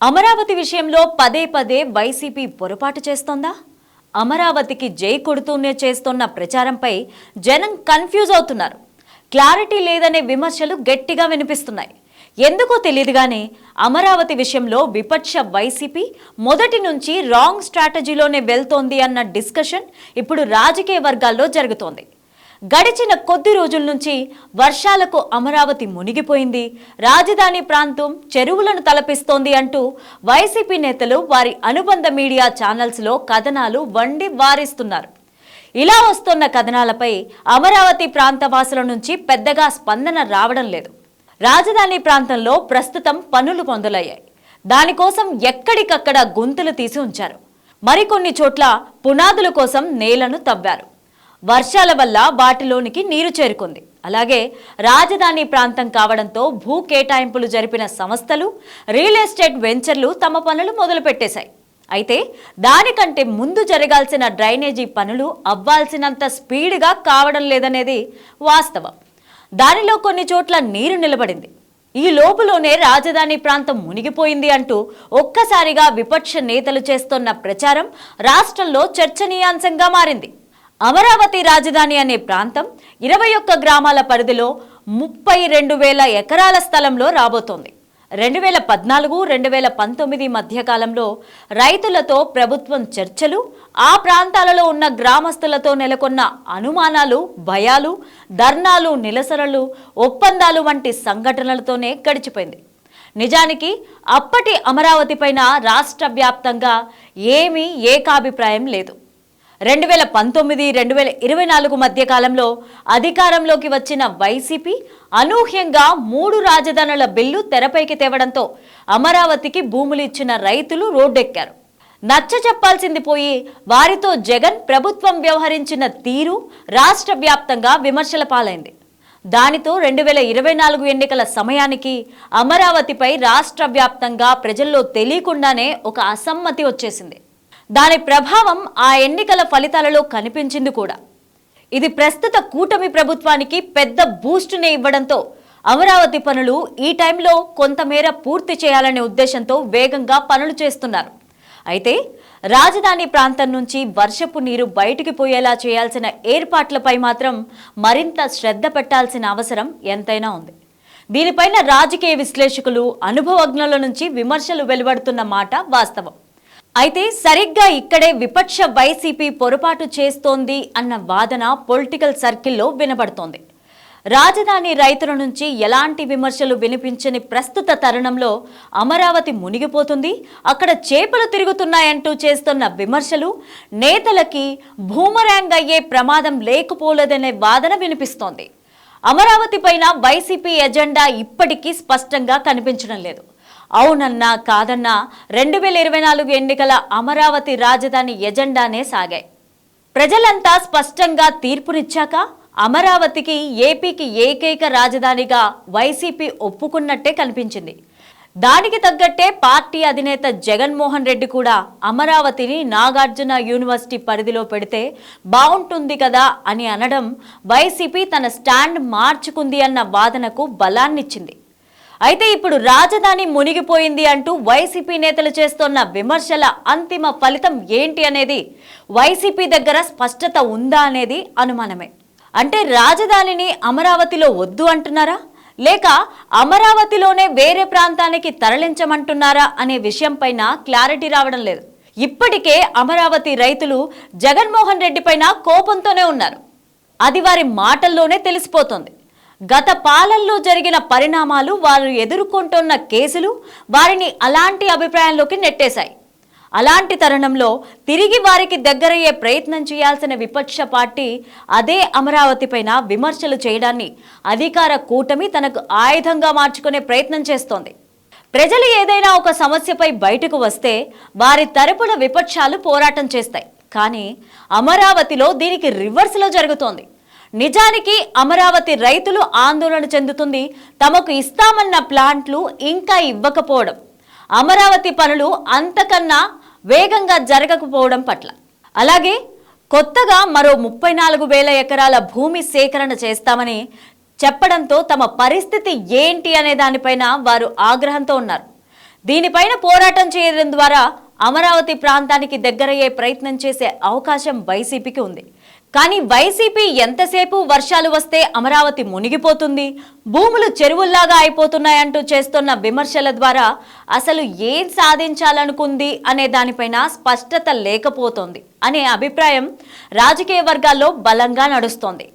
అమరావతి విషయంలో పదే పదే వైసీపీ పొరపాటు చేస్తోందా? అమరావతికి జై కొడుతూనే చేస్తున్న ప్రచారంపై జనం కన్ఫ్యూజ్ అవుతున్నారు. క్లారిటీ లేదనే విమర్శలు గట్టిగా వినిపిస్తున్నాయి. ఎందుకో తెలియదు గానీ అమరావతి విషయంలో విపక్ష వైసీపీ మొదటి నుంచి రాంగ్ స్ట్రాటజీలోనే వెళ్తోంది అన్న డిస్కషన్ ఇప్పుడు రాజకీయ వర్గాల్లో జరుగుతోంది. గడిచిన కొద్ది రోజుల నుంచి వర్షాలకు అమరావతి మునిగిపోయింది, రాజధాని ప్రాంతం చెరువులను తలపిస్తోంది అంటూ వైసీపీ నేతలు వారి అనుబంధ మీడియా ఛానల్స్లో కథనాలు వండి వారిస్తున్నారు. ఇలా వస్తున్న కథనాలపై అమరావతి ప్రాంతవాసుల నుంచి పెద్దగా స్పందన రావడం లేదు. రాజధాని ప్రాంతంలో ప్రస్తుతం పనులు మొదలయ్యాయి. దానికోసం ఎక్కడికక్కడ గుంతలు తీసి ఉంచారు. మరికొన్ని చోట్ల పునాదుల కోసం నేలను తవ్వారు. వర్షాల వల్ల వాటిలోనికి నీరు చేరుకుంది. అలాగే రాజధాని ప్రాంతం కావడంతో భూ కేటాయింపులు జరిపిన సంస్థలు, రియల్ ఎస్టేట్ వెంచర్లు తమ పనులు మొదలుపెట్టేశాయి. అయితే దానికంటే ముందు జరగాల్సిన డ్రైనేజీ పనులు అవ్వాల్సినంత స్పీడ్గా కావడం లేదనేది వాస్తవం. దానిలో కొన్ని చోట్ల నీరు నిలబడింది. ఈ లోపులోనే రాజధాని ప్రాంతం మునిగిపోయింది అంటూ ఒక్కసారిగా విపక్ష నేతలు చేస్తున్న ప్రచారం రాష్ట్రంలో చర్చనీయాంశంగా మారింది. అమరావతి రాజధాని అనే ప్రాంతం 21 గ్రామాల పరిధిలో 32,000 ఎకరాల స్థలంలో రాబోతోంది. 2014-2019 మధ్యకాలంలో రైతులతో ప్రభుత్వం చర్చలు, ఆ ప్రాంతాలలో ఉన్న గ్రామస్తులతో నెలకొన్న అనుమానాలు, భయాలు, ధర్నాలు, నిరసనలు, ఒప్పందాలు వంటి సంఘటనలతోనే గడిచిపోయింది. నిజానికి అప్పటి అమరావతి పైన రాష్ట్ర వ్యాప్తంగా ఏమీ ఏకాభిప్రాయం లేదు. 2019-2024 మధ్యకాలంలో అధికారంలోకి వచ్చిన వైసీపీ అనూహ్యంగా 3 రాజధానుల బిల్లు తెరపైకి తేవడంతో అమరావతికి భూములు ఇచ్చిన రైతులు రోడ్డెక్కారు. నచ్చ చెప్పాల్సింది పోయి వారితో జగన్ ప్రభుత్వం వ్యవహరించిన తీరు రాష్ట్ర వ్యాప్తంగా విమర్శల పాలైంది. దానితో 2024 ఎన్నికల సమయానికి అమరావతిపై రాష్ట్ర వ్యాప్తంగా ప్రజల్లో తెలియకుండానే ఒక అసమ్మతి వచ్చేసింది. దాని ప్రభావం ఆ ఎన్నికల ఫలితాలలో కనిపించింది కూడా. ఇది ప్రస్తుత కూటమి ప్రభుత్వానికి పెద్ద బూస్టునే ఇవ్వడంతో అమరావతి పనులు ఈ టైంలో కొంతమేర పూర్తి చేయాలనే ఉద్దేశంతో వేగంగా పనులు చేస్తున్నారు. అయితే రాజధాని ప్రాంతం నుంచి వర్షపు నీరు బయటికి పోయేలా చేయాల్సిన ఏర్పాట్లపై మాత్రం మరింత శ్రద్ధ పెట్టాల్సిన అవసరం ఎంతైనా ఉంది. దీనిపైన రాజకీయ విశ్లేషకులు, అనుభవజ్ఞుల నుంచి విమర్శలు వెలువడుతున్న మాట వాస్తవం. అయితే సరిగ్గా ఇక్కడే విపక్ష వైసీపీ పొరపాటు చేస్తోంది అన్న వాదన పొలిటికల్ సర్కిల్లో వినబడుతోంది. రాజధాని రైతుల నుంచి ఎలాంటి విమర్శలు వినిపించని ప్రస్తుత తరుణంలో అమరావతి మునిగిపోతుంది, అక్కడ చేపలు తిరుగుతున్నాయంటూ చేస్తున్న విమర్శలు నేతలకి బూమరాంగ్ అయ్యే ప్రమాదం లేకపోలేదనే వాదన వినిపిస్తోంది. అమరావతి పైన వైసీపీ ఎజెండా ఇప్పటికీ స్పష్టంగా కనిపించడం లేదు. అవునన్నా కాదన్నా 2024 ఎన్నికల అమరావతి రాజధాని ఎజెండానే సాగాయి. ప్రజలంతా స్పష్టంగా తీర్పునిచ్చాక అమరావతికి ఏపీకి ఏకైక రాజధానిగా వైసీపీ ఒప్పుకున్నట్టే కనిపించింది. దానికి తగ్గట్టే పార్టీ అధినేత జగన్మోహన్ రెడ్డి కూడా అమరావతిని నాగార్జున యూనివర్సిటీ పరిధిలో పెడితే బాగుంటుంది కదా అని అనడం వైసీపీ తన స్టాండ్ మార్చుకుంది అన్న వాదనకు బలాన్నిచ్చింది. అయితే ఇప్పుడు రాజధాని మునిగిపోయింది అంటూ వైసీపీ నేతలు చేస్తున్న విమర్శల అంతిమ ఫలితం ఏంటి అనేది వైసీపీ దగ్గర స్పష్టత ఉందా అనేది అనుమానమే. అంటే రాజధానిని అమరావతిలో వద్దు అంటున్నారా, లేక అమరావతిలోనే వేరే ప్రాంతానికి తరలించమంటున్నారా అనే విషయంపైన క్లారిటీ రావడం లేదు. ఇప్పటికే అమరావతి రైతులు జగన్మోహన్ రెడ్డి పైన కోపంతోనే ఉన్నారు. అది వారి మాటల్లోనే తెలిసిపోతుంది. గత పాలనలో జరిగిన పరిణామాలు, వారు ఎదుర్కొంటున్న కేసులు వారిని అలాంటి అభిప్రాయంలోకి నెట్టేశాయి. అలాంటి తరుణంలో తిరిగి వారికి దగ్గరయ్యే ప్రయత్నం చేయాల్సిన విపక్ష పార్టీ అదే అమరావతి పైన విమర్శలు చేయడాన్ని అధికార కూటమి తనకు ఆయుధంగా మార్చుకునే ప్రయత్నం చేస్తోంది. ప్రజలు ఏదైనా ఒక సమస్యపై బయటకు వస్తే వారి తరపున విపక్షాలు పోరాటం చేస్తాయి. కానీ అమరావతిలో దీనికి రివర్స్లో జరుగుతోంది. నిజానికి అమరావతి రైతులు ఆందోళన చెందుతుంది తమకు ఇస్తామన్న ప్లాంట్లు ఇంకా ఇవ్వకపోవడం, అమరావతి పనులు అంతకన్నా వేగంగా జరగకపోవడం పట్ల. అలాగే కొత్తగా మరో 34,000 ఎకరాల భూమి సేకరణ చేస్తామని చెప్పడంతో తమ పరిస్థితి ఏంటి అనే దానిపైన వారు ఆగ్రహంతో ఉన్నారు. దీనిపైన పోరాటం చేయడం ద్వారా అమరావతి ప్రాంతానికి దగ్గరయ్యే ప్రయత్నం చేసే అవకాశం వైసీపీకి ఉంది. కానీ వైసీపీ ఎంతసేపు వర్షాలు వస్తే అమరావతి మునిగిపోతుంది, భూములు చెరువుల్లాగా అయిపోతున్నాయంటూ చేస్తున్న విమర్శల ద్వారా అసలు ఏం సాధించాలనుకుంది అనే దానిపైన స్పష్టత లేకపోతోంది అనే అభిప్రాయం రాజకీయ వర్గాల్లో బలంగా నడుస్తోంది.